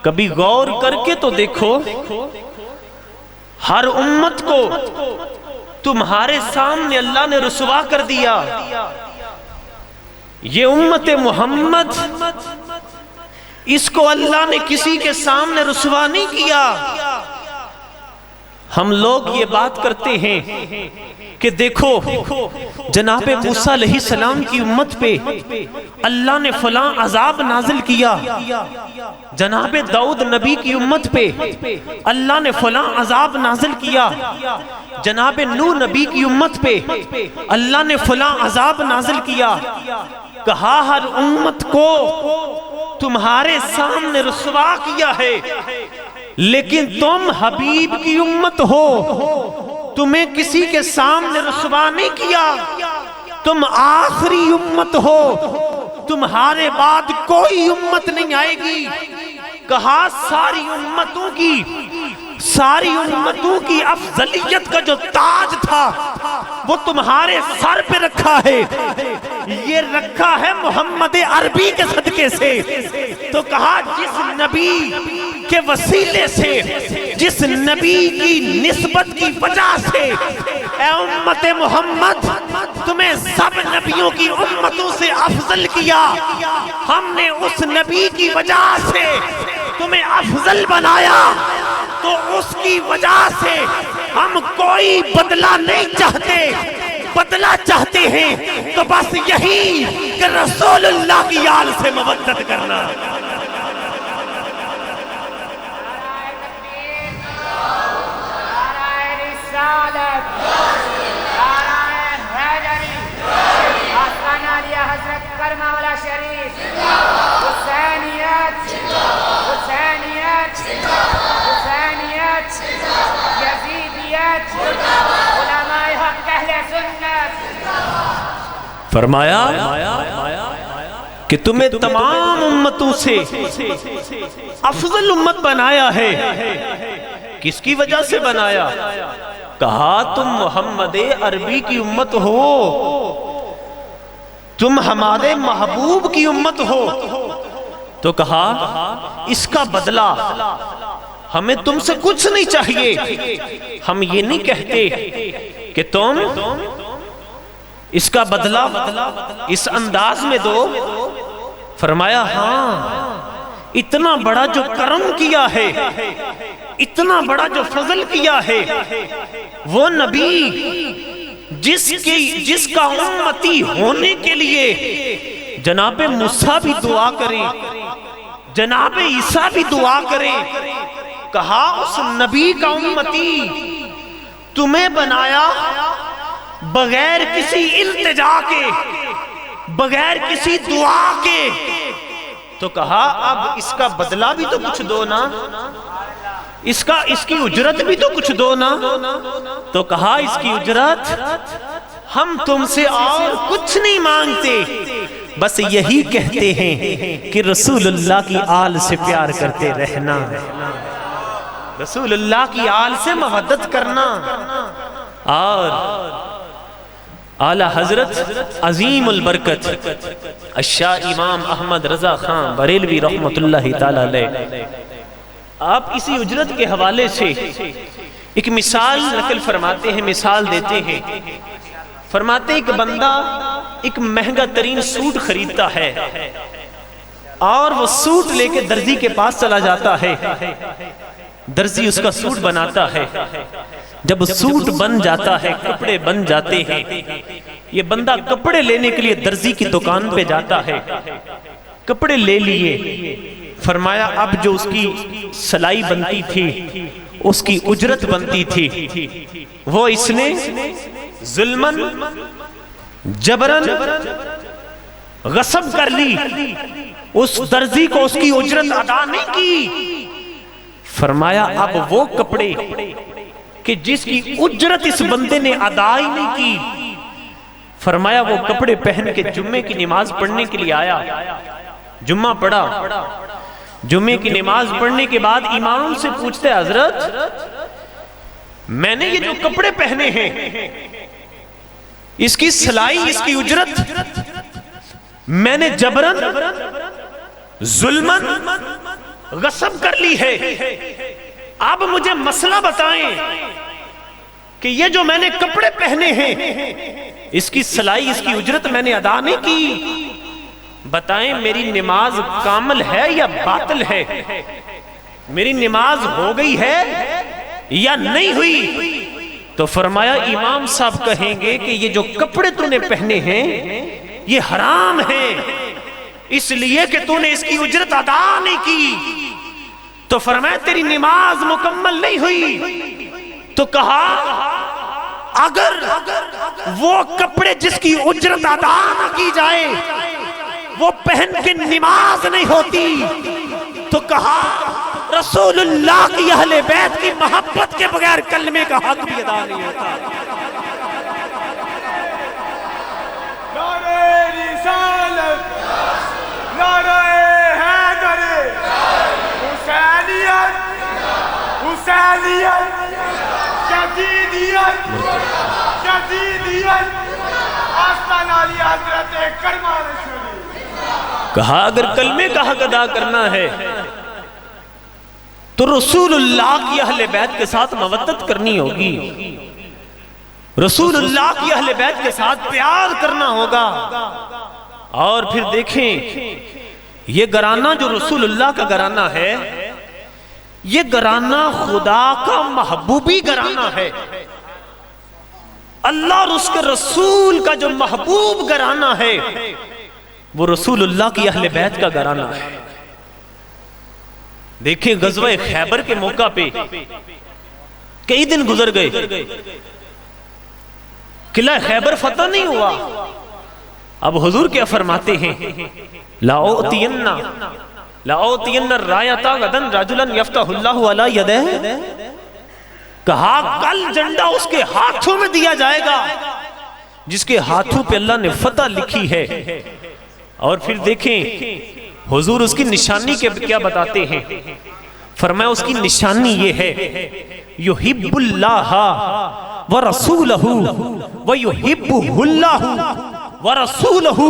کبھی غور کر کے تو دیکھو، ہر امت کو تمہارے سامنے اللہ نے رسوا کر دیا. یہ امت محمد، اس کو اللہ نے کسی کے سامنے رسوا نہیں کیا. ہم لوگ یہ بات کرتے ہیں کہ دیکھو جناب موسیٰ علیہ السلام کی امت پہ اللہ نے فلاں عذاب نازل کیا، جناب داؤد نبی کی امت پہ اللہ نے فلاں عذاب نازل کیا، جناب نوح نبی کی امت پہ اللہ نے فلاں عذاب نازل کیا. کہا ہر امت کو تمہارے سامنے رسوا کیا ہے، لیکن تم حبیب کی امت ہو، تمہیں کسی کے سامنے رسوا نہیں کیا. تم آخری امت ہو، تمہارے بعد کوئی امت نہیں آئے گی. کہا ساری امتوں کی افضلیت کا جو تاج تھا وہ تمہارے سر پہ رکھا ہے، یہ رکھا ہے محمد عربی کے صدقے سے. تو کہا جس نبی کے وسیلے سے، جس نبی کی نسبت کی وجہ سے اے امت محمد تمہیں سب نبیوں کی امتوں سے افضل کیا، ہم نے اس نبی کی وجہ سے تمہیں افضل بنایا. تو اس کی وجہ سے ہم کوئی بدلہ نہیں چاہتے، بدلہ چاہتے ہیں تو بس یہی کہ رسول اللہ کی آل سے مودت کرنا. فرمایا کہ تمہیں تمام امتوں سے افضل امت بنایا ہے. کس کی وجہ سے بنایا؟ کہا تم محمد عربی کی امت ہو، تم ہمارے محبوب کی امت ہو. تو کہا اس کا بدلہ ہمیں تم سے کچھ نہیں چاہیے. ہم یہ نہیں کہتے کہ تم اس کا بدلہ اس انداز میں دو. فرمایا ہاں، اتنا بڑا جو کرم کیا ہے، اتنا بڑا جو فضل کیا ہے، وہ نبی جس کا امتی ہونے کے لیے جناب موسیٰ بھی دعا کریں، جناب عیسیٰ بھی دعا کریں. کہا اس نبی کا امتی تمہیں بنایا بغیر کسی التجا کے، بغیر کسی دعا کے. تو کہا اب اس کا بدلہ بھی تو کچھ دو نا، اس کی اجرت بھی تو کچھ دو نا. تو کہا اس کی اجرت ہم تم سے اور کچھ نہیں مانگتے، بس یہی کہتے ہیں کہ رسول اللہ کی آل سے پیار کرتے رہنا، رسول اللہ کی آل سے محبت کرنا. اور اعلی حضرت عظیم البرکت الشاہ امام احمد رضا خان بریلوی رحمت اللہ تعالی علیہ، آپ اسی اجرت کے حوالے سے ایک مثال نقل فرماتے ہیں، مثال دیتے ہیں. فرماتے ہیں کہ بندہ ایک مہنگا ترین سوٹ خریدتا ہے اور وہ سوٹ لے کے درزی کے پاس چلا جاتا ہے. درزی اس کا سوٹ بناتا ہے. جب سوٹ بن جاتا ہے، کپڑے بن جاتے ہیں، یہ بندہ کپڑے لینے کے لیے درزی کی دکان پہ جاتا ہے. کپڑے لے لیے. فرمایا اب جو اس کی سلائی بنتی تھی، اس کی اجرت بنتی تھی، وہ اس نے ظلمن جبرن غصب کر لی، اس درزی کو اس کی اجرت ادا نہیں کی. فرمایا اب وہ کپڑے کہ جس کی اجرت اس بندے نے ادا ہی نہیں کی، فرمایا وہ کپڑے پہن کے جمعے کی نماز پڑھنے کے لیے آیا. جمعہ پڑھا. جمعے کی نماز پڑھنے کے بعد امام سے پوچھتے حضرت میں نے یہ جو کپڑے پہنے ہیں اس کی سلائی، اس کی اجرت میں نے جبرن ظلمن غصب کر لی ہے، اب مجھے مسئلہ بتائیں کہ یہ جو میں نے کپڑے پہنے ہیں اس کی سلائی، اس کی اجرت میں نے ادا نہیں کی، بتائیں میری نماز کامل ہے یا باطل ہے؟ میری نماز ہو گئی ہے یا نہیں ہوئی؟ تو فرمایا امام صاحب کہیں گے کہ یہ جو کپڑے تو نے پہنے ہیں یہ حرام ہیں، اس لیے کہ تو نے اس کی اجرت ادا نہیں کی۔ تو فرمایا تیری نماز مکمل نہیں ہوئی۔ تو کہا اگر وہ کپڑے جس کی اجرت ادا نہ کی جائے وہ پہن کے نماز نہیں ہوتی، تو کہا رسول اللہ کی اہل بیت کی محبت کے بغیر کلمے کا حق بھی ادا نہیں ہوتا۔ نعرہ رسالت، نعرہ حیدر، حسینیت، حسینیت، جدیدیت، جدیدیت، آستان علی حضرت کرمہ رسولی۔ کہا اگر کلمے کا حق ادا کرنا ہے تو رسول اللہ کی اہل بیت کے ساتھ مودت کرنی ہوگی، رسول اللہ کی اہل بیت کے ساتھ پیار کرنا ہوگا۔ اور پھر دیکھیں یہ گھرانہ جو رسول اللہ کا گھرانہ ہے یہ گھرانہ خدا کا محبوبی گھرانہ ہے، اللہ اور اس کے رسول کا جو محبوب گھرانہ ہے وہ رسول اللہ کی اہل بیت کا گھرانہ ہے۔ دیکھیں غزوہ خیبر کے موقع پہ کئی دن گزر گئے، قلعہ خیبر فتح نہیں ہوا۔ اب حضور کیا فرماتے ہیں؟ لَأُعْطِيَنَّ الرَّایَةَ غَدًا رَجُلًا يَفْتَحُ اللَّهُ عَلَى يَدَيْهِ۔ کہا کل جھنڈا اس کے ہاتھوں میں دیا جائے گا جس کے ہاتھوں پہ اللہ نے فتح لکھی ہے۔ اور پھر دیکھیں حضور اس کی نشانی کیا بتاتے ہیں؟ فرمایا اس کی نشانی یہ ہے یحب اللہ ورسولہ ویحبہ اللہ ورسولہ۔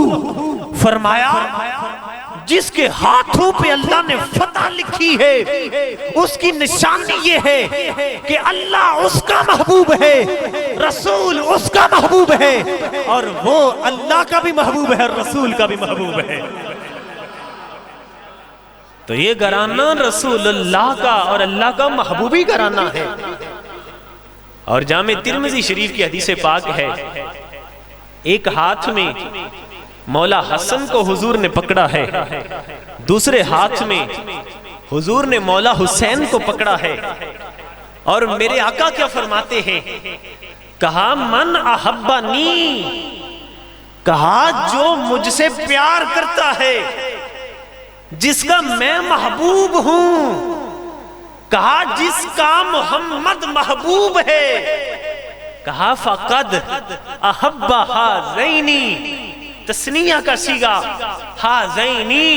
فرمایا جس کے ہاتھوں پہ اللہ نے فتح لکھی ہے اس کی نشانی یہ ہے کہ اللہ اس کا محبوب ہے، رسول اس کا محبوب ہے، اور وہ اللہ کا بھی محبوب ہے، رسول کا بھی محبوب ہے۔ تو یہ گھرانہ رسول اللہ کا اور اللہ کا محبوبی گھرانہ ہے۔ اور جامع ترمذی شریف کی حدیث پاک ہے ایک ہاتھ میں مولا حسن کو حضور نے پکڑا ہے، دوسرے ہاتھ میں حضور نے مولا حسین کو پکڑا ہے، اور میرے آقا کیا فرماتے ہیں؟ کہا من احبنی، کہا جو مجھ سے پیار کرتا ہے، جس کا میں محبوب ہوں، کہا جس کا محمد محبوب ہے، کہا فقد احب ہذینی، تسنیہ کا صیغہ ہذینی،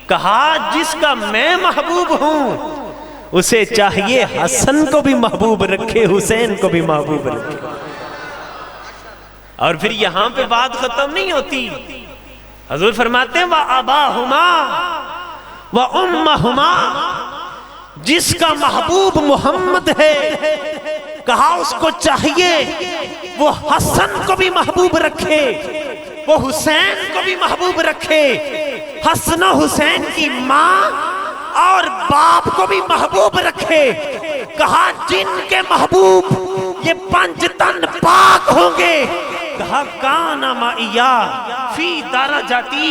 کہا جس کا میں محبوب ہوں اسے چاہیے حسن کو بھی محبوب رکھے، حسین کو بھی محبوب رکھے۔ اور پھر یہاں پہ بات ختم نہیں ہوتی، حضور فرماتے ہیں وَأَبَاهُمَا وَأُمَّهُمَا، جس کا محبوب محمد ہے کہا اس کو چاہیے وہ حسن کو بھی محبوب رکھے، وہ حسین کو بھی محبوب رکھے، حسن و حسین کی ماں اور باپ کو بھی محبوب رکھے۔ کہا جن کے محبوب یہ 5 تن پاک ہوں گے، کہا کان معیا فی درجاتی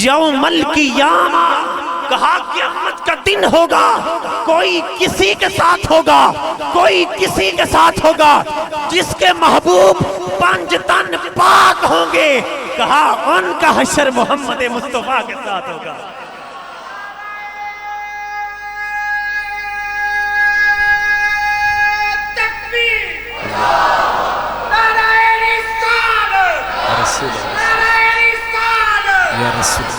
یوم القیامہ، کہا قیامت کا دن ہوگا، کوئی کسی کے ساتھ ہوگا، کوئی کسی کے ساتھ ہوگا جس کے محبوب 5 تن پاک ہوں گے، کہا ان کا حشر محمد مصطفیٰ کے ساتھ ہوگا۔ یا رسول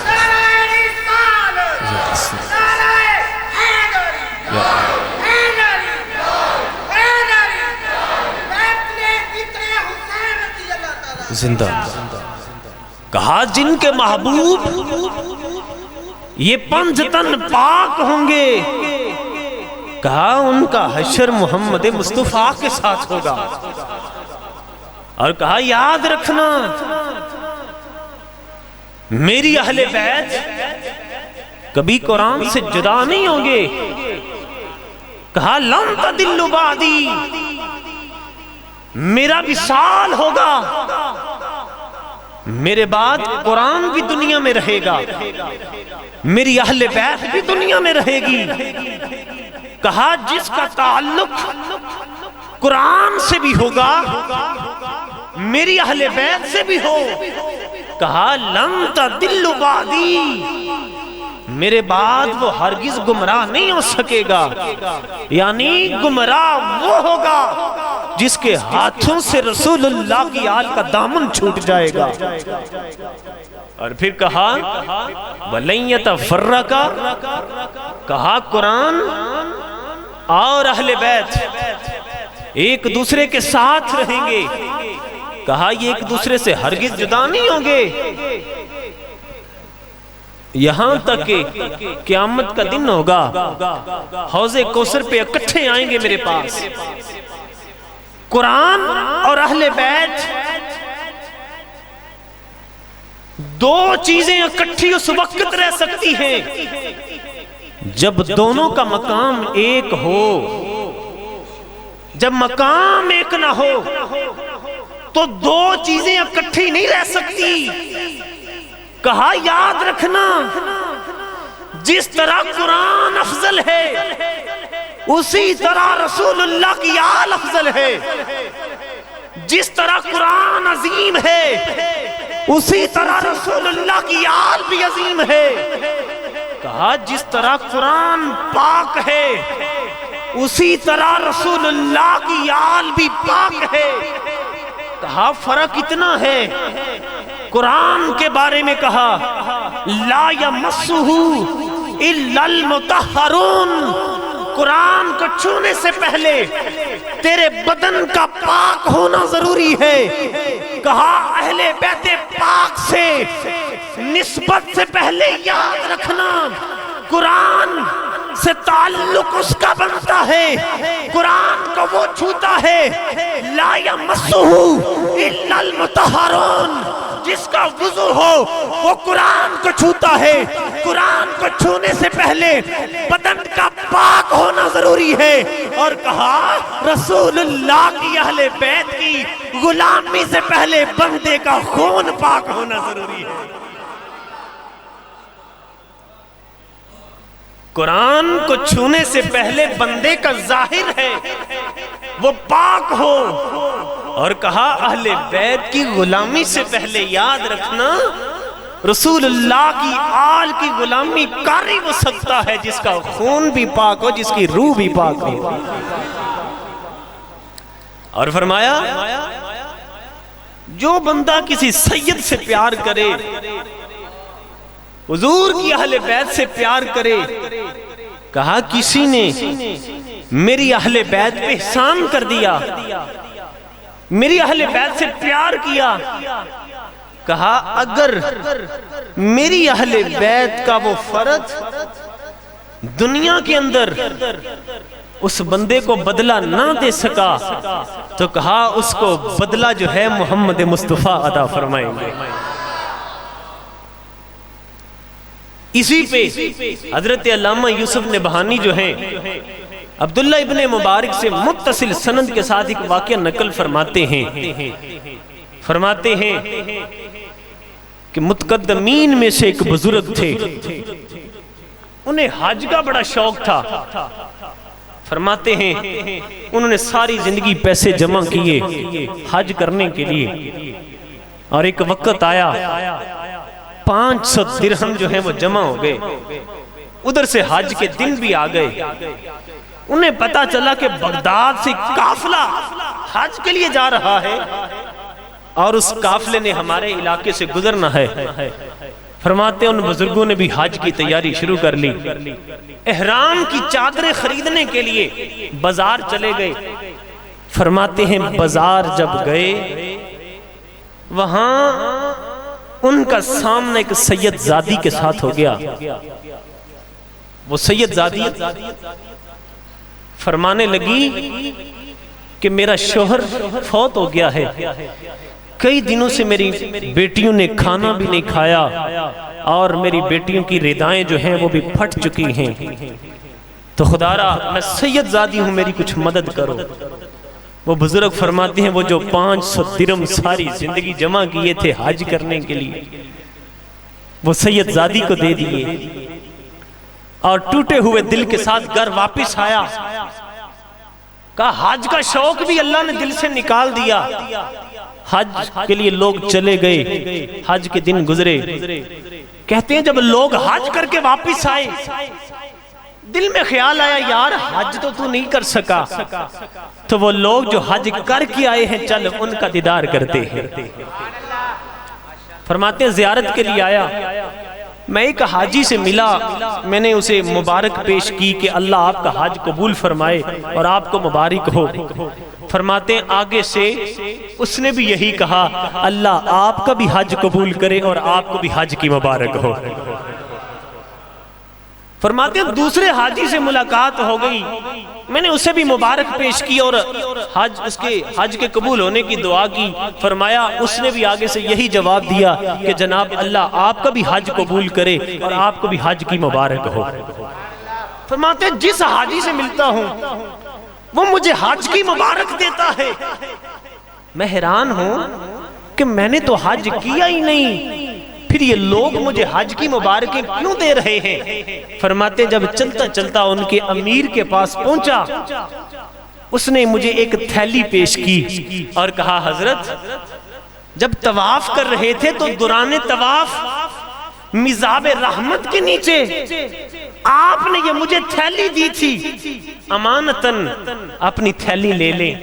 زندہ، کہا جن کے محبوب یہ پنج تن پاک ہوں گے. کہا ان کا حشر محمد مصطفیٰ کے ساتھ ہوگا. اور کہا یاد رکھنا میری اہل بیت کبھی قرآن سے جدا نہیں ہوں گے. کہا لن تضلوا بعدی، میرا وصال ہوگا، میرے بعد قرآن بھی دنیا میں رہے گا، میری اہل بیت بھی دنیا میں رہے گی. کہا جس کا تعلق قرآن سے بھی ہوگا میری اہل بیت سے بھی ہو. کہا لن تضلوا بعدی، میرے بعد وہ ہرگز گمراہ نہیں ہو سکے گا. یعنی گمراہ وہ ہوگا جس کے ہاتھوں سے رسول اللہ کی آل کا دامن چھوٹ جائے گا. اور پھر کہا وَلَن يَتَفَرَّقَا، کہا قرآن اور اہل بیت ایک دوسرے کے ساتھ رہیں گے. کہا یہ ایک دوسرے سے ہرگز جدا نہیں ہوں گے یہاں تک کہ قیامت کا دن ہوگا، حوض کوثر پہ اکٹھے آئیں گے میرے پاس. قرآن اور اہل بیت دو چیزیں اکٹھی اس وقت رہ سکتی ہیں جب دونوں کا مقام ایک ہو. جب مقام ایک نہ ہو تو دو چیزیں اکٹھی نہیں رہ سکتی. کہا یاد رکھنا جس طرح قرآن افضل ہے اسی طرح رسول اللہ کی آل افضل ہے. جس طرح قرآن عظیم ہے اسی طرح رسول اللہ کی آل بھی عظیم ہے. کہا جس طرح قرآن پاک ہے اسی طرح رسول اللہ کی آل بھی پاک ہے. کہا فرق اتنا ہے، قرآن کے بارے میں کہا لا یمسہ الا المطہرون، قرآن کو چھونے سے پہلے تیرے بدن کا پاک ہونا ضروری ہے. کہا اہل بیت پاک سے نسبت سے پہلے یاد رکھنا قرآن سے تعلق اس کا بنتا ہے، قرآن کو وہ چھوتا ہے لا یمسہ الا المطہرون، جس کا وضو ہو وہ قرآن کو چھوتا ہے. قرآن کو چھونے سے پہلے بدن کا پاک ہونا ضروری ہے. اور کہا رسول اللہ کی اہل بیت کی غلامی سے پہلے بندے کا خون پاک ہونا ضروری ہے. قرآن کو چھونے سے پہلے بندے کا ظاہر ہے وہ پاک ہو. اور کہا اہل بیت کی غلامی سے پہلے یاد رکھنا رسول اللہ کی آل کی غلامی کر ہی وہ سکتا ہے جس کا خون بھی پاک ہو، جس کی روح بھی پاک ہو. اور فرمایا جو بندہ کسی سید سے پیار کرے، حضور کی اہل بیت سے پیار کرے. کہا کسی نے میری اہل بیت پہ احسان کر دیا، میری اہل بیت سے پیار کیا. کہا اگر میری اہل بیت کا وہ فرد دنیا کے اندر اس بندے کو بدلہ نہ دے سکا تو کہا اس کو بدلہ جو ہے محمد مصطفیٰ عطا فرمائیں گے. اسی پہ حضرت علامہ یوسف نبہانی جو ہیں عبداللہ ابن مبارک سے متصل سند کے ساتھ ایک واقعہ نقل فرماتے ہیں کہ متقدمین میں سے ایک بزرگ تھے، انہیں حج کا بڑا شوق تھا. فرماتے ہیں انہوں نے ساری زندگی پیسے جمع کیے حج کرنے کے لیے، اور ایک وقت آیا 500 درہم جو ہیں وہ جمع ہو گئے. ادھر سے حج کے دن بھی آ گئے. انہیں پتا چلا کہ بغداد سے قافلہ حج کے لیے جا رہا ہے اور اس قافلے نے ہمارے علاقے سے گزرنا ہے. فرماتے ہیں ان بزرگوں نے بھی حج کی تیاری شروع کر لی. احرام کی چادریں خریدنے کے لیے بازار چلے گئے. فرماتے ہیں بازار جب گئے وہاں ان کا سامنا ایک سید زادی کے ساتھ ہو گیا. وہ سید زادی فرمانے لگی کہ میرا شوہر فوت ہو گیا ہے، کئی دنوں سے میری بیٹیوں نے کھانا بھی نہیں کھایا اور میری بیٹیوں کی ردائیں جو ہیں وہ بھی پھٹ چکی ہیں، تو خدا را میں سید زادی ہوں، میری کچھ مدد کرو. وہ بزرگ فرماتے ہیں وہ جو 500 درم ساری زندگی جمع کیے تھے حج کرنے کے لیے وہ سید زادی کو دے دیے اور ٹوٹے ہوئے دل کے ساتھ گھر واپس آیا. کہا حج کا شوق بھی اللہ نے دل سے نکال دیا. حج کے لیے لوگ چلے گئے، حج کے دن گزرے. کہتے ہیں جب لوگ حج کر کے واپس آئے دل میں خیال آیا یار حج تو نہیں کر سکا، تو وہ لوگ جو حج کر کے آئے ہیں چل ان کا دیدار کرتے ہیں. فرماتے ہیں زیارت کے لیے آیا، میں ایک حاجی سے ملا، میں نے اسے مبارک پیش کی کہ اللہ آپ کا حج قبول فرمائے اور آپ کو مبارک ہو. فرماتے ہیں آگے سے اس نے بھی یہی کہا اللہ آپ کا بھی حج قبول کرے اور آپ کو بھی حج کی مبارک ہو. فرماتے ہیں دوسرے حاجی سے ملاقات ہو گئی، میں نے اسے بھی مبارک پیش کی اور اس کے حج کے قبول ہونے کی دعا کی. فرمایا اس نے بھی آگے سے یہی جواب دیا کہ جناب اللہ آپ کا بھی حج قبول کرے اور آپ کو بھی حج کی مبارک ہو. فرماتے ہیں جس حاجی سے ملتا ہوں وہ مجھے حج کی مبارک دیتا ہے، میں حیران ہوں کہ میں نے تو حج کیا ہی نہیں، پھر یہ لوگ مجھے حج کی مبارکیں کیوں دے رہے ہیں. فرماتے جب چلتا چلتا ان کے امیر کے پاس پہنچا اس نے مجھے ایک تھیلی پیش کی اور کہا حضرت جب طواف کر رہے تھے تو دوران طواف مزاب رحمت کے نیچے آپ نے یہ مجھے تھیلی دی تھی، امانتاً اپنی تھیلی لے لیں.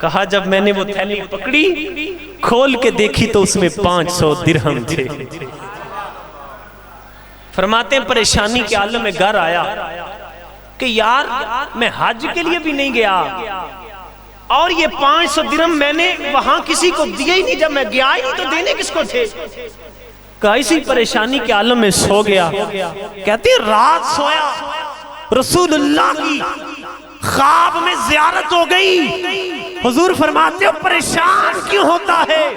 کہا جب میں نے وہ تھیلی پکڑی کھول کے دیکھی تو اس میں 500 درہم تھے. فرماتے ہیں پریشانی کے عالم میں گھر آیا کہ یار میں حج کے لیے بھی نہیں گیا اور یہ 500 درہم میں نے وہاں کسی کو دیے ہی نہیں، جب میں گیا ہی نہیں تو دینے کس کو تھے. کہا اسی پریشانی کے عالم میں سو گیا. کہتے ہیں رات سویا رسول اللہ کی خواب میں زیارت ہو گئی. حضور فرماتے ہو پریشان کیوں ہوتا ہے،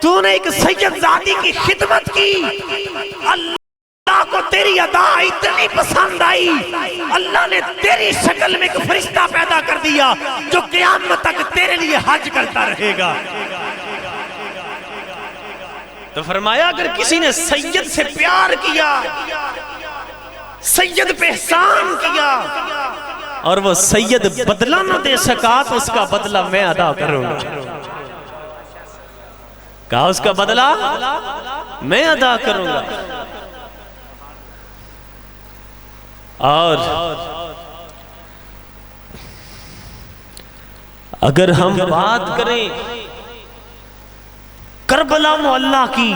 تو نے ایک سید زادی کی خدمت کی، اللہ کو تیری ادا اتنی پسند آئی، اللہ نے تیری شکل میں ایک فرشتہ پیدا کر دیا جو قیامت تک تیرے لیے حج کرتا رہے گا. تو فرمایا اگر کسی نے سید سے پیار کیا، سید پہ احسان کیا اور وہ سید بدلہ نہ دے سکا تو اس کا بدلہ میں ادا کروں گا. کہا اس کا بدلہ میں ادا کروں گا. اور اگر ہم بات کریں کربلا معلیٰ کی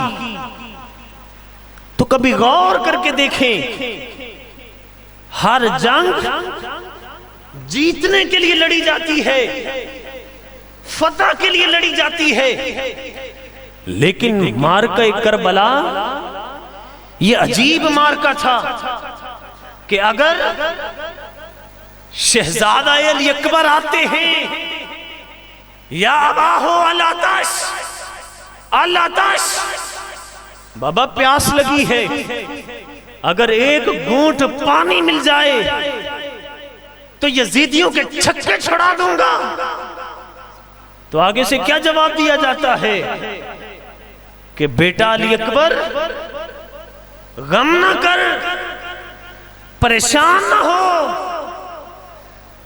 تو کبھی غور کر کے دیکھیں ہر جنگ جیتنے کے لیے لڑی جاتی ہے، فتح کے لیے لڑی جاتی ہے، لیکن مارکہ کربلا یہ عجیب مارکہ تھا کہ اگر شہزادہ علی اکبر آتے ہیں یا اباہو الاتش الاتش بابا پیاس لگی ہے، اگر ایک گھونٹ پانی مل جائے تو یزیدیوں کے چھکے چھڑا دوں گا. تو آگے سے کیا جواب دیا جاتا ہے کہ بیٹا علی اکبر غم نہ کر، پریشان نہ ہو،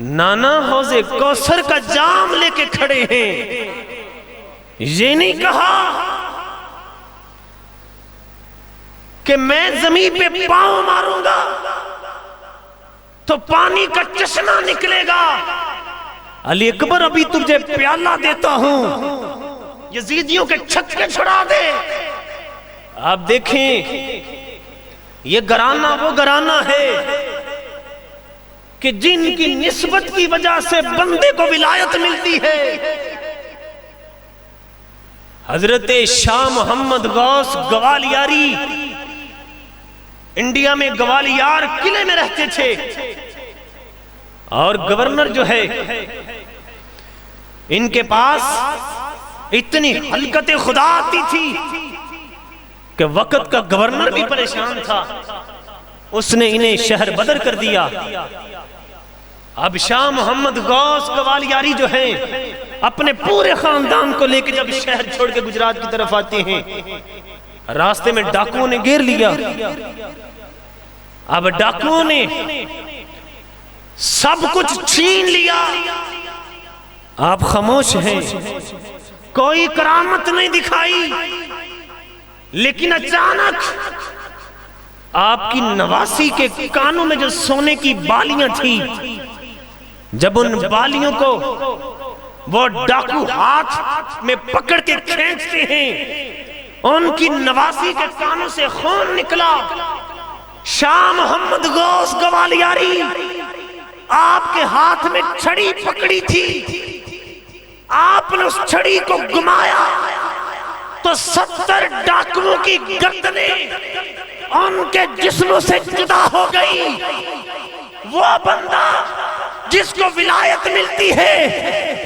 نانا حوض کوثر کا جام لے کے کھڑے ہیں. یہ نہیں کہا کہ میں زمین پہ پاؤں ماروں گا تو پانی کا چشمہ نکلے گا. علی اکبر ابھی تجھے پیالہ دیتا ہوں، یزیدیوں کے چھکے چھڑا دے. آپ دیکھیں یہ گھرانہ وہ گھرانہ ہے کہ جن کی نسبت کی وجہ سے بندے کو ولایت ملتی ہے. حضرت شاہ محمد غوث گوالیاری انڈیا میں گوالیار قلعے میں رہتے تھے، اور گورنر جو ہے ان کے پاس اتنی حلقت خدا آتی تھی کہ وقت کا گورنر بھی پریشان تھا، اس نے انہیں شہر بدر کر دیا۔ اب شاہ محمد غوث گوالیاری جو ہیں اپنے پورے خاندان کو لے کے جب شہر چھوڑ کے گجرات کی طرف آتے ہیں، راستے میں ڈاکوؤں نے گھیر لیا۔ اب ڈاکوؤں نے سب کچھ چھین لیا، آپ خاموش ہیں، کوئی کرامت نہیں دکھائی، لیکن اچانک آپ کی نواسی کے کانوں میں جو سونے کی بالیاں تھی، جب ان بالیوں کو وہ ڈاکو ہاتھ میں پکڑ کے کھینچتے ہیں، ان کی نواسی کے کانوں سے خون نکلا۔ شاہ محمد غوث گوالیاری آپ کے ہاتھ میں چھڑی پکڑی تھی، آپ نے اس چھڑی کو گمایا تو 70 ڈاکوؤں کی گردنیں ان کے جسموں سے جدا ہو گئی۔ وہ بندہ جس کو ولایت ملتی ہے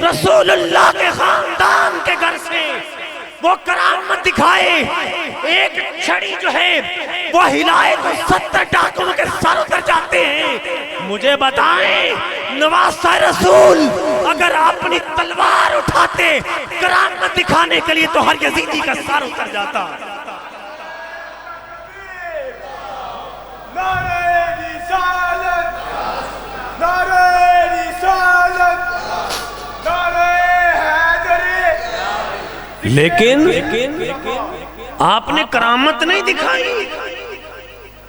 رسول اللہ کے خاندان کے گھر سے، وہ کرامت دکھائے، ایک چھڑی جو ہے وہ ہلائے تو 70 ڈاکوؤں کے سر اتر جاتے ہیں۔ مجھے بتائیں نواسہ رسول اگر اپنی تلوار اٹھاتے کرامت دکھانے کے لیے تو ہر یزیدی کا سر اتر جاتا۔ نعرہ رسالت، نعرہ رسالت، نعرہ حیدری۔ لیکن آپ نے کرامت نہیں دکھائی۔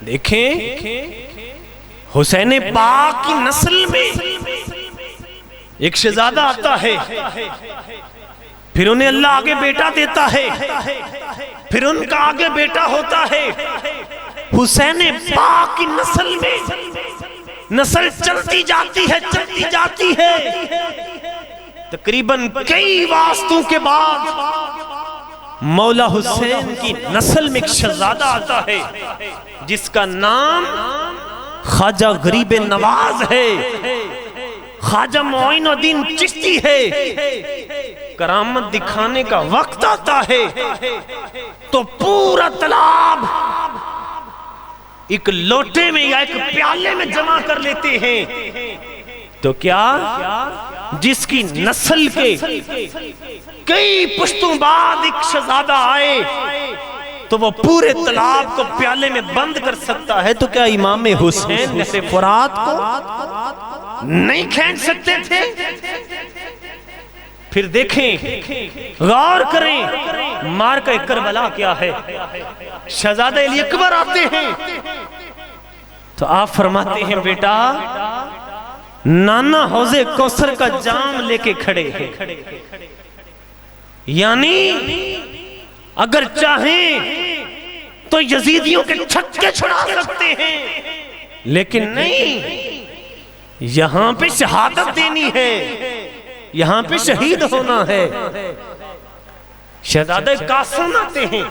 دیکھیں حسین پاک کی نسل میں ایک شہزادہ آتا ہے، پھر انہیں اللہ آگے بیٹا دیتا ہے، پھر ان کا آگے بیٹا ہوتا ہے۔ حسین پاک کی نسل میں نسل چلتی جاتی ہے، چلتی جاتی ہے، تقریباً کئی واسطوں کے بعد مولا حسین کی نسل میں ایک شہزادہ آتا ہے جس کا نام خواجہ غریب نواز ہے، خواجہ معین الدین چشتی ہے۔ کرامت دکھانے کا وقت آتا ہے تو پورا تالاب ایک لوٹے میں یا ایک پیالے میں جمع کر لیتے ہیں۔ تو کیا جس کی نسل کے کئی پشتوں بعد ایک شہزادہ آئے تو وہ پورے تالاب کو پیالے میں بند کر سکتا ہے، تو کیا امام حسین نہر فرات کو نہیں کھینچ سکتے تھے؟ پھر دیکھیں، غور کریں، مارکہ کربلا کیا ہے۔ شہزادہ علی اکبر آتے ہیں تو آپ فرماتے ہیں بیٹا نانا حوض کوثر کا جام لے کے کھڑے ہیں، یعنی اگر چاہیں تو یزیدیوں کے چھکے چھڑا سکتے ہیں، لیکن نہیں، یہاں پہ شہادت دینی ہے، یہاں پہ شہید ہونا ہے۔ شہزادہ قاسم آتے ہیں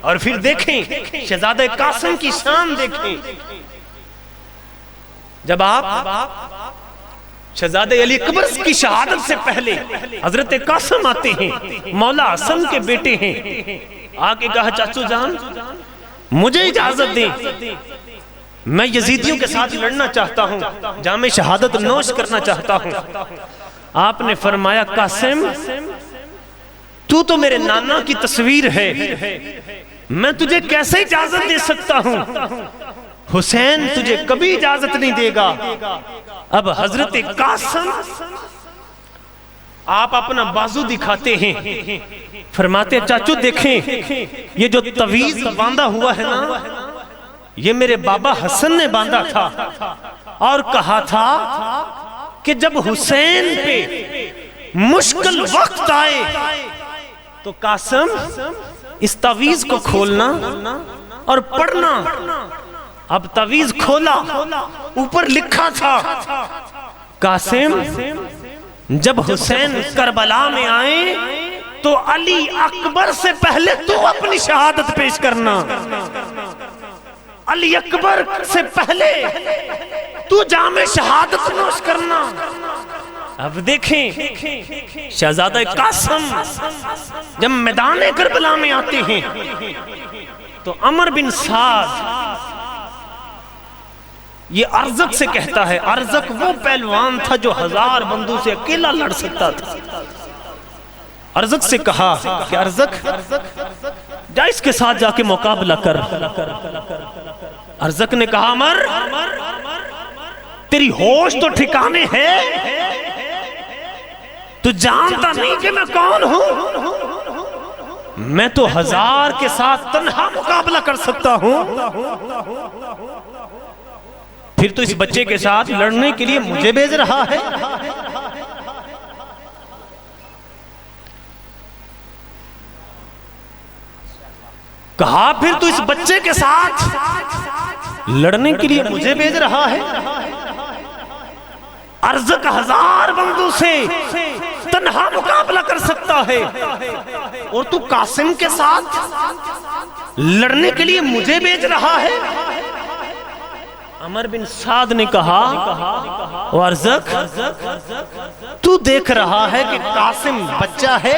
اور پھر دیکھیں شہزادہ قاسم کی شان دیکھیں۔ جب آپ شہزادہ علی اکبر کی شہادت سے پہلے حضرت قاسم آتے ہیں، مولا حسن کے بیٹے ہیں، آگے کہا چاچو جان مجھے اجازت دیں، میں یزیدیوں کے ساتھ لڑنا چاہتا ہوں، جام شہادت نوش کرنا چاہتا ہوں۔ آپ نے فرمایا قاسم تو میرے نانا کی تصویر ہے، میں تجھے کیسے اجازت دے سکتا ہوں؟ حسین تجھے کبھی اجازت نہیں دے گا۔ اب حضرت قاسم آپ اپنا بازو دکھاتے ہیں، فرماتے چاچو دیکھیں یہ جو تویز باندھا ہوا ہے نا، یہ میرے بابا حسن نے باندھا تھا، اور کہا تھا کہ جب حسین پہ مشکل وقت آئے تو قاسم اس تویز کو کھولنا اور پڑھنا۔ اب تویز کھولا، اوپر لکھا تھا قاسم جب حسین کربلا میں آئے تو علی اکبر سے پہلے تو اپنی شہادت پیش کرنا، علی اکبر سے پہلے تو جام شہادت نوش کرنا۔ اب دیکھیں شہزادہ قاسم جب میدان کربلا میں آتے ہیں تو عمر بن سعد یہ ارزق سے کہتا ہے، ارزق وہ پہلوان تھا جو 1000 بندوں سے اکیلا لڑ سکتا تھا۔ ارزق سے کہا کہ ارزق جا اس کے ساتھ جا کے مقابلہ کر۔ ارزق نے کہا عمر تیری ہوش تو ٹھکانے ہے، تو جانتا نہیں کہ میں کون ہوں؟ میں تو 1000 کے ساتھ تنہا مقابلہ کر سکتا ہوں، پھر تو اس بچے کے ساتھ لڑنے کے لیے مجھے بھیج رہا ہے۔ کہا پھر تو اس بچے کے ساتھ لڑنے کے لیے مجھے بھیج رہا ہے؟ ارزق 1000 بندوں سے تنہا مقابلہ کر سکتا ہے اور تو قاسم کے ساتھ لڑنے کے لیے مجھے بھیج رہا ہے؟ عمر بن سعد نے کہا او ارزق تو دیکھ رہا ہے کہ قاسم بچہ ہے،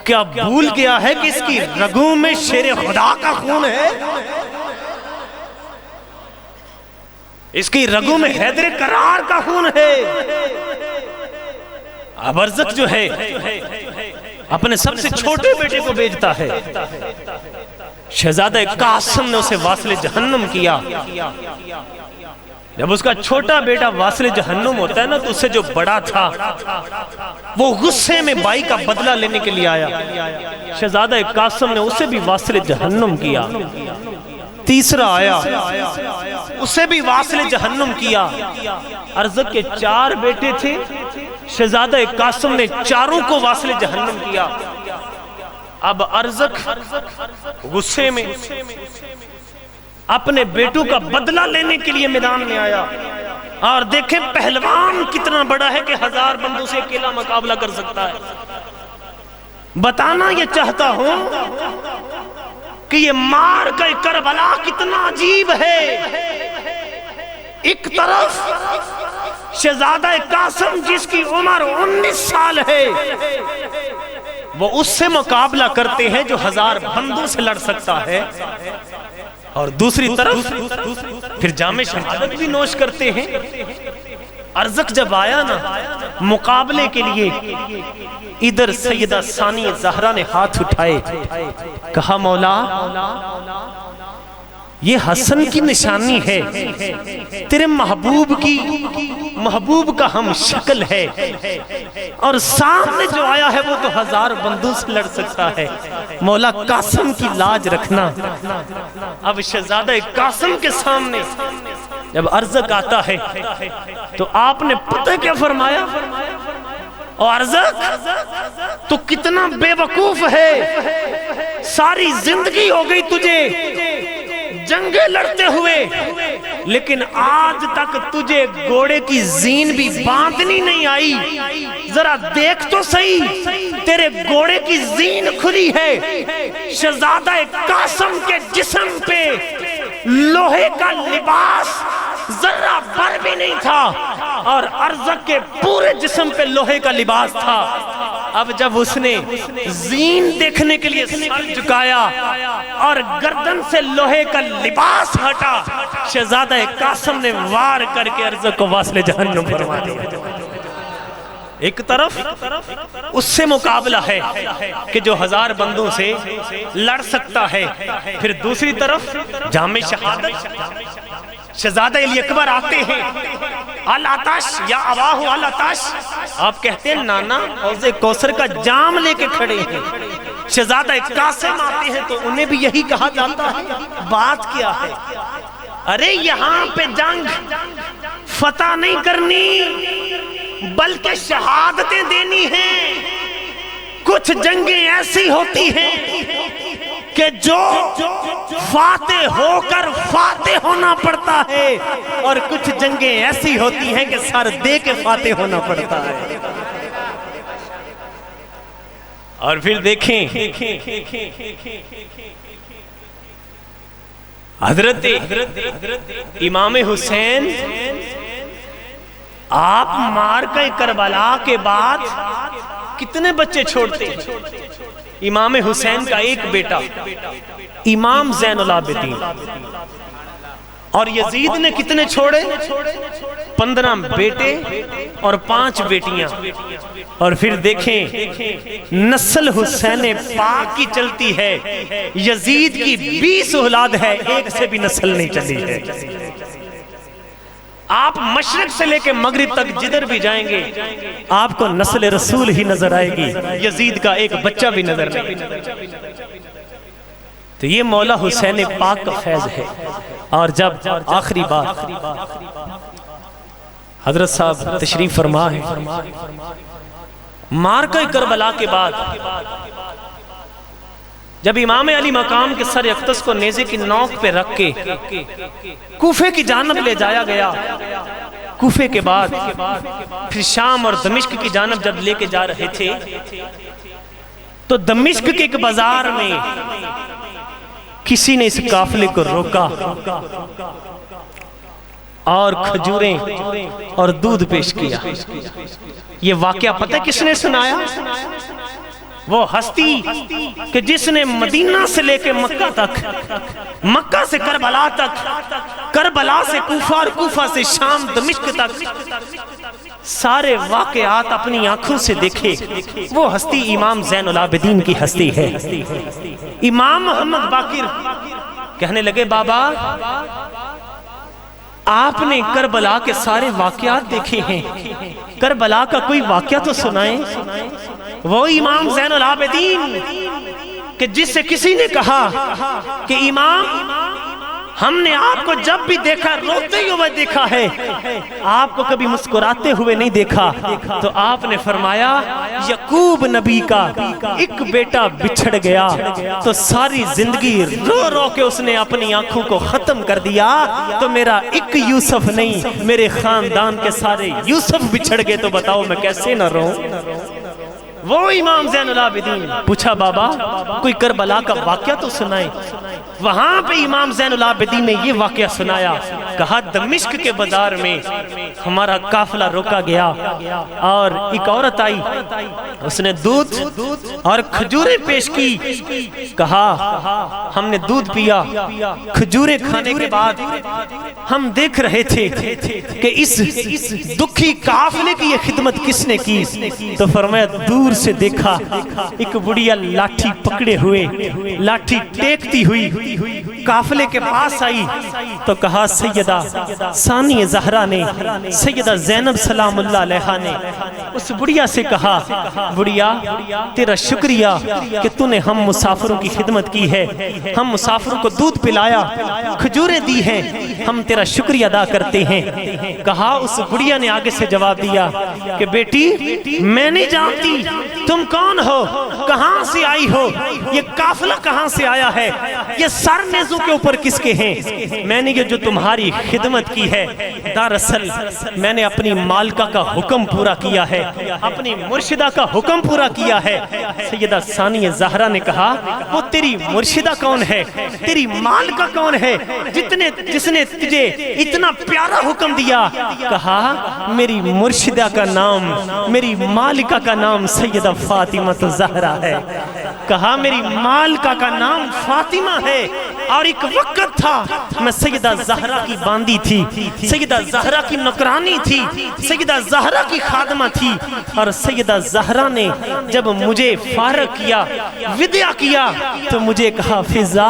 کیا بھول گیا ہے کہ اس کی رگوں میں شیر خدا کا خون ہے؟ اس کی رگوں میں حیدر کرار کا خون ہے۔ اب ارزق جو ہے اپنے سب سے چھوٹے بیٹے کو بھیجتا ہے۔ شہزادہ قاسم نے اسے واصل جہنم کیا۔ جب اس کا چھوٹا بیٹا واصل جہنم ہوتا ہے نا تو اس سے جو بڑا تھا وہ غصے میں بھائی کا بدلہ لینے کے لیے آیا۔ شہزادہ قاسم نے اسے بھی واصل جہنم کیا۔ تیسرا آیا اسے بھی واصل جہنم کیا۔ ارزق کے 4 بیٹے تھے، شہزادہ قاسم نے چاروں کو واصل جہنم کیا۔ اب ارزق غصے میں اپنے بیٹوں کا بدلہ لینے کے لیے میدان میں آیا، اور دیکھیں پہلوان کتنا بڑا ہے کہ 1000 بندوں سے اکیلا مقابلہ کر سکتا ہے۔ بتانا یہ چاہتا ہوں کہ یہ مار کا کربلا کتنا عجیب ہے۔ ایک طرف شہزادہ قاسم جس کی عمر 19 سال ہے وہ اس سے مقابلہ کرتے ہیں جو 1000 بندوں سے لڑ سکتا ہے، اور دوسری طرف پھر جام شہادت بھی نوش کرتے ہیں۔ ارزق جب آیا نا مقابلے کے لیے، ادھر سیدہ ثانیہ زہرا نے ہاتھ اٹھائے، کہا مولا یہ حسن کی نشانی ہے، تیرے محبوب کا ہم شکل ہے، اور سامنے جو آیا ہے وہ تو 1000 بندوں سے لڑ سکتا ہے، مولا قاسم کی لاج رکھنا۔ اب شہزادہ قاسم کے سامنے جب ارزق آتا ہے تو آپ نے پتہ کیا فرمایا؟ اور ارزق تو کتنا بے وقوف ہے، ساری زندگی ہو گئی تجھے جنگیں لڑتے ہوئے، لیکن آج تک تجھے گھوڑے کی زین بھی باندھنی نہیں آئی۔ ذرا دیکھ تو صحیح تیرے گھوڑے کی زین کھلی ہے۔ شہزادہ قاسم کے جسم پہ لوہے کا لباس ذرہ بھر بھی نہیں تھا، اور ارزق کے پورے جسم پہ لوہے کا لباس تھا۔ اب جب اس نے زین دیکھنے کے لیے سر جھکایا اور گردن سے لوہے کا لباس ہٹا، شہزادہ قاسم نے وار کر کے ارزق کو واصل جہنم فرما دیا۔ ایک طرف اس سے مقابلہ ہے کہ جو 1000 بندوں سے لڑ سکتا ہے، پھر دوسری طرف جام شہادت۔ شہزادہ علی اکبر آتے ہیں، العطش یا اباہ العطش، آپ کہتے ہیں نانا حوض کوثر کا جام لے کے کھڑے ہیں۔ شہزادہ قاسم آتے ہیں تو انہیں بھی یہی کہا جاتا ہے۔ بات کیا ہے؟ ارے یہاں پہ جنگ فتح نہیں کرنی بلکہ شہادتیں دینی ہیں۔ کچھ جنگیں ایسی ہوتی ہیں کہ جو فاتح ہو کر فاتح ہونا پڑتا ہے، اور کچھ جنگیں ایسی ہوتی ہیں کہ سر دے کے فاتح ہونا پڑتا ہے۔ اور پھر دیکھیں حضرت امام حسین آپ مارکہ کربلا کے بعد کتنے بچے چھوڑتے ہیں؟ امام حسین کا ایک بیٹا امام زین العابدین، اور یزید نے کتنے چھوڑے؟ 15 بیٹے اور 5 بیٹیاں۔ اور پھر دیکھیں نسل حسین پاک کی چلتی ہے، یزید کی 20 اولاد ہے، ایک سے بھی نسل نہیں چلی ہے۔ آپ مشرق سے لے کے مغرب تک جدھر بھی جائیں گے آپ کو نسل رسول ہی نظر آئے گی، یزید کا ایک بچہ بھی نظر نہیں۔ تو یہ مولا حسین پاک کا فیض ہے۔ اور جب آخری بات حضرت صاحب تشریف فرما ہے، مارکہ کربلا کے بعد جب امام علی مقام کے سر اقدس کو نیزے کی نوک پہ رکھ کے کوفے کی جانب لے جایا گیا، کوفے کے بعد پھر شام اور دمشق کی جانب جب لے کے جا رہے تھے تو دمشق کے ایک بازار میں کسی نے اس قافلے کو روکا اور کھجوریں اور دودھ پیش کیا۔ یہ واقعہ پتہ کس نے سنایا؟ وہ ہستی کہ جس نے مدینہ سے لے کے مکہ تک، مکہ سے کربلا تک، کربلا سے کوفہ اور کوفہ سے شام دمشق تک سارے واقعات اپنی آنکھوں سے دیکھے، وہ ہستی امام زین العابدین کی ہستی ہے۔ امام محمد باقر کہنے لگے بابا آپ نے کربلا کے سارے واقعات دیکھے ہیں، کربلا کا کوئی واقعہ تو سنائیں۔ وہ امام زین العابدین کہ جس سے کسی نے کہا کہ امام ہم نے آپ کو جب بھی دیکھا روتے ہوئے دیکھا ہے، آپ کو کبھی مسکراتے ہوئے نہیں دیکھا، تو آپ نے فرمایا یعقوب نبی کا ایک بیٹا بچھڑ گیا تو ساری زندگی رو رو کے اس نے اپنی آنکھوں کو ختم کر دیا، تو میرا ایک یوسف نہیں میرے خاندان کے سارے یوسف بچھڑ گئے، تو بتاؤ میں کیسے نہ رہوں۔ وہ امام زین العابدین پوچھا بابا کوئی کربلا کا واقعہ تو سنائیں۔ وہاں پہ امام زین العابدین نے یہ واقعہ سنایا، کہا دمشق کے بازار میں ہمارا قافلہ روکا گیا اور ایک عورت آئی، اس نے دودھ اور کھجوریں پیش کی، کہا ہم نے دودھ پیا، کھجوریں کھانے کے بعد ہم دیکھ رہے تھے کہ اس دکھی قافلے کی یہ خدمت کس نے کی، تو فرمایا دور سے دیکھا ایک بڑھیا لاٹھی پکڑے ہوئے، لاٹھی ٹیکتی ہوئی قافلے کے پاس آئی، تو کہا سیدہ ثانی زہرا نے، سیدہ زینب سلام اللہ علیہا نے اس بڑھیا سے کہا بڑھیا تیرا شکریہ کہ تو نے ہم مسافروں کی خدمت کی ہے، ہم مسافروں کو دودھ پلایا، کھجوریں دی ہیں، ہم تیرا شکریہ ادا کرتے ہیں۔ کہا اس بڑھیا نے آگے سے جواب دیا کہ بیٹی میں نہیں جانتی تم کون ہو، کہاں سے آئی ہو، یہ قافلہ کہاں سے آیا ہے، یہ سر نیزوں کے اوپر کس کے ہیں، میں نے یہ جو تمہاری خدمت کی ہے دراصل میں نے اپنی مالکہ کا حکم پورا کیا ہے، اپنی مرشدہ کا حکم پورا کیا ہے۔ سیدہ ثانی زہرا نے کہا وہ تیری مرشدہ کون ہے، تیری مالکہ کون ہے جس نے تجھے اتنا پیارا حکم دیا؟ کہا میری مرشدہ کا نام، میری مالکہ کا نام سیدہ فاطمہ زہرا ہے۔ کہا میری مالکہ کا نام فاطمہ ہے، اور ایک وقت تھا میں سیدہ زہرا کی باندی تھی، سیدہ زہرا کی نوکرانی تھی، سیدہ زہرا کی خادمہ تھی، اور سیدہ زہرا نے جب مجھے فارغ کیا، وداع کیا، تو مجھے کہا فضا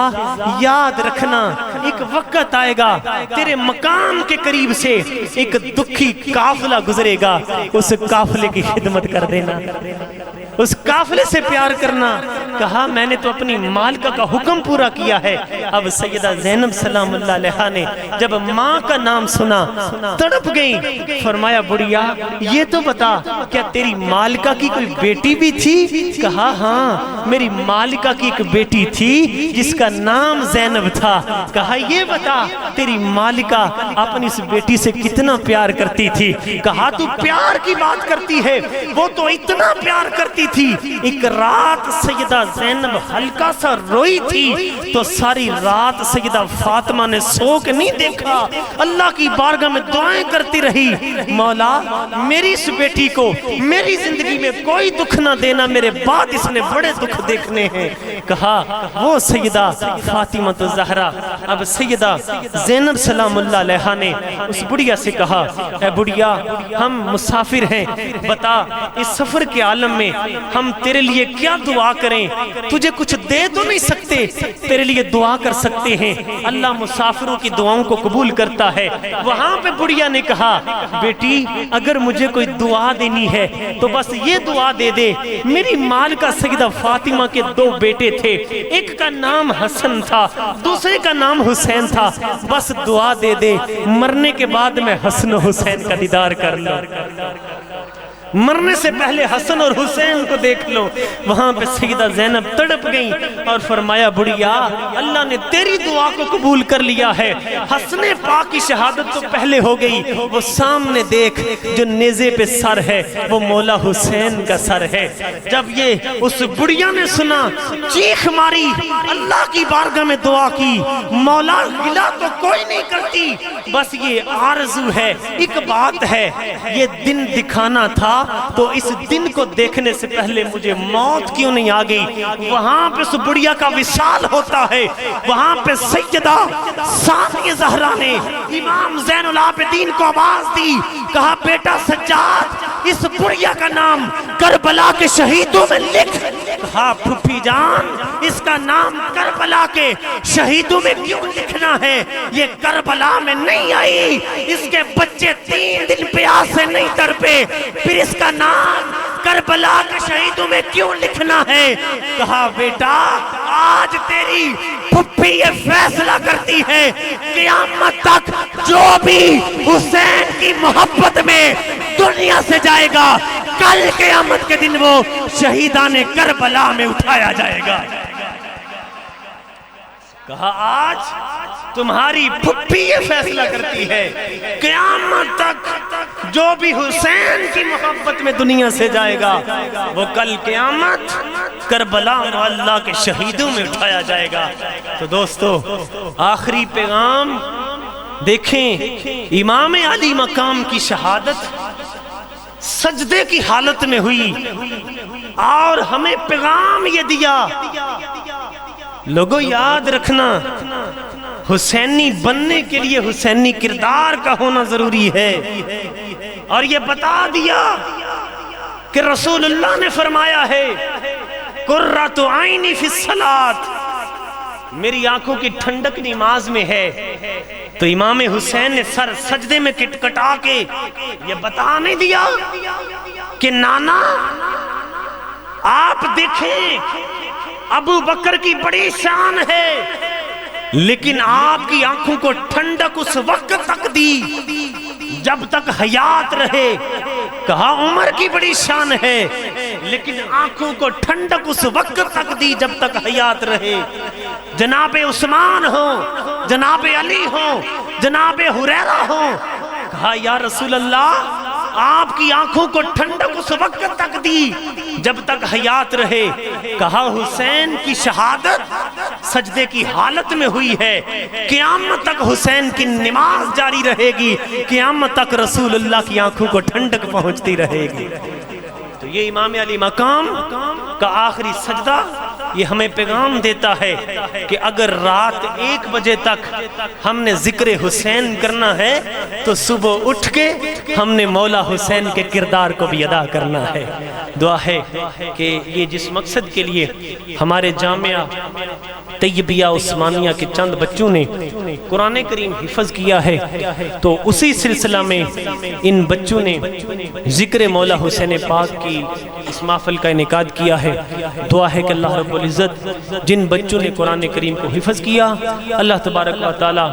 یاد رکھنا ایک وقت آئے گا تیرے مقام کے قریب سے ایک دکھی قافلہ گزرے گا، اس قافلے کی خدمت کر دینا، اس قافلے سے پیار کرنا۔ کہا میں نے تو اپنی مالکہ کا حکم پورا کیا ہے۔ اب سیدہ زینب سلام اللہ علیہا نے جب ماں کا نام سنا تڑپ گئی، فرمایا بڑھیا یہ تو بتا کیا تیری مالکہ کی کوئی بیٹی بھی تھی؟ کہا ہاں میری مالکہ کی ایک بیٹی تھی جس کا نام زینب تھا۔ کہا یہ بتا تیری مالکہ اپنی اس بیٹی سے کتنا پیار کرتی تھی؟ کہا تو پیار کی بات کرتی ہے، وہ تو اتنا پیار کرتی تھی، ایک رات سیدہ زینب ہلکا سا روئی تھی تو ساری رات سیدہ فاطمہ نے سو کے نہیں دیکھا، اللہ کی بارگاہ میں دعائیں کرتی رہی، مولا میری اس بیٹی کو میری زندگی میں کوئی دکھ نہ دینا، میرے بعد اس نے بڑے دکھ دیکھنے ہیں۔ کہا وہ سیدہ فاطمہ الزہرا، اب سیدہ زینب سلام اللہ علیہا نے اس بڑیا سے کہا، اے بڑیا ہم مسافر ہیں، بتا اس سفر کے عالم میں ہم تیرے لیے کیا دعا کریں، تجھے کچھ دے تو نہیں سکتے، تیرے لیے دعا کر سکتے ہیں، اللہ مسافروں کی دعاؤں کو قبول کرتا ہے۔ وہاں پہ بڑیا نے کہا، بیٹی اگر مجھے کوئی دعا دینی ہے تو بس یہ دعا دے دے، میری مال کا سیدہ فاطمہ کے 2 بیٹے تھے، ایک کا نام حسن تھا دوسرے کا نام حسین تھا، بس دعا دے دے مرنے کے بعد میں حسن و حسین کا دیدار کر لوں، مرنے سے پہلے حسن اور حسین کو دیکھ لو۔ وہاں پہ سیدہ زینب تڑپ گئی اور فرمایا، بڑیا اللہ نے تیری دعا کو قبول کر لیا ہے، حسن پاک کی شہادت تو پہلے ہو گئی، وہ سامنے دیکھ جو نیزے پہ سر ہے وہ مولا حسین کا سر ہے۔ جب یہ اس بڑیا نے سنا، چیخ ماری، اللہ کی بارگاہ میں دعا کی، مولا گلہ تو کوئی نہیں کرتی، بس یہ آرزو ہے، ایک بات ہے، یہ دن دکھانا تھا تو اس دن کو دیکھنے سے پہلے مجھے موت کیوں نہیں آ گئی۔ وہاں پہ اس بڑیا کا وصال ہوتا ہے، وہاں پہ سیدہ ثانیہ زہرا نے امام زین العابدین کو آواز دی، کہا بیٹا سجاد اس بڑیا کا نام کربلا کے شہیدوں میں لکھ۔ کہا پھوپھی جان اس کا نام کربلا کے شہیدوں میں کیوں لکھنا ہے، یہ کربلا میں نہیں آئی، اس کے بچے 3 دن پیاس سے نہیں تڑپے، پھر اس کا نام کربلا کے شہیدوں میں کیوں لکھنا ہے۔ کہا بیٹا آج تیری پھوپھی یہ فیصلہ کرتی ہے، قیامت تک جو بھی حسین کی محبت میں دنیا سے جائے گا، کل قیامت کے دن وہ شہیدان کربلا میں اٹھایا جائے گا۔ کہا آج تمہاری پھوپھی یہ فیصلہ کرتی ہے، قیامت تک جو بھی حسین کی محبت میں دنیا سے جائے گا وہ کل قیامت کربلا اللہ کے شہیدوں میں اٹھایا جائے گا۔ تو دوستو آخری پیغام دیکھیں، امام علی مقام کی شہادت سجدے کی حالت میں ہوئی اور ہمیں پیغام یہ دیا، لوگوں یاد رکھنا حسینی بننے کے لیے حسینی کردار کا ہونا ضروری ہے، اور یہ بتا دیا کہ رسول اللہ نے فرمایا ہے قرۃ عینی فی الصلاۃ، میری آنکھوں کی ٹھنڈک نماز میں ہے۔ تو امام حسین نے سر سجدے میں کٹکٹا کے یہ بتا نہیں دیا کہ نانا آپ دیکھیں ابو بکر کی بڑی شان ہے، لیکن آپ کی آنکھوں کو ٹھنڈک اس وقت تک دی جب تک حیات رہے۔ کہا عمر کی بڑی شان ہے، لیکن آنکھوں کو ٹھنڈک اس وقت تک دی جب تک حیات رہے۔ جناب عثمان ہو، جناب علی ہو، جناب حریرہ ہو، کہا یا رسول اللہ آپ کی آنکھوں کو ٹھنڈک اس وقت تک دی جب تک حیات رہے۔ کہا حسین کی شہادت سجدے کی حالت میں ہوئی ہے، قیامت تک حسین کی نماز جاری رہے گی، قیامت تک رسول اللہ کی آنکھوں کو ٹھنڈک پہنچتی رہے گی۔ تو یہ امام علی مقام کا آخری سجدہ یہ ہمیں پیغام دیتا ہے کہ اگر رات 1 بجے تک ہم نے ذکر حسین کرنا ہے تو صبح اٹھ کے ہم نے مولا حسین کے کردار کو بھی ادا کرنا ہے۔ دعا ہے کہ یہ جس مقصد کے لیے ہمارے جامعہ طیبیہ عثمانیہ کے چند بچوں نے قرآن کریم حفظ کیا ہے، تو اسی سلسلہ میں ان بچوں نے ذکر مولا حسین پاک کی اس محفل کا انعقاد کیا ہے۔ دعا ہے کہ اللہ رب العزت جن بچوں نے قرآن کریم کو حفظ کیا، اللہ تبارک و تعالی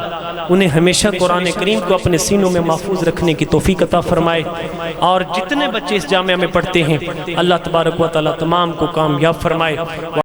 انہیں ہمیشہ قرآن کریم کو اپنے سینوں میں محفوظ رکھنے کی توفیق عطا فرمائے، اور جتنے بچے اس جامعہ میں پڑھتے ہیں اللہ تبارک و تعالی تمام کو کامیاب فرمائے۔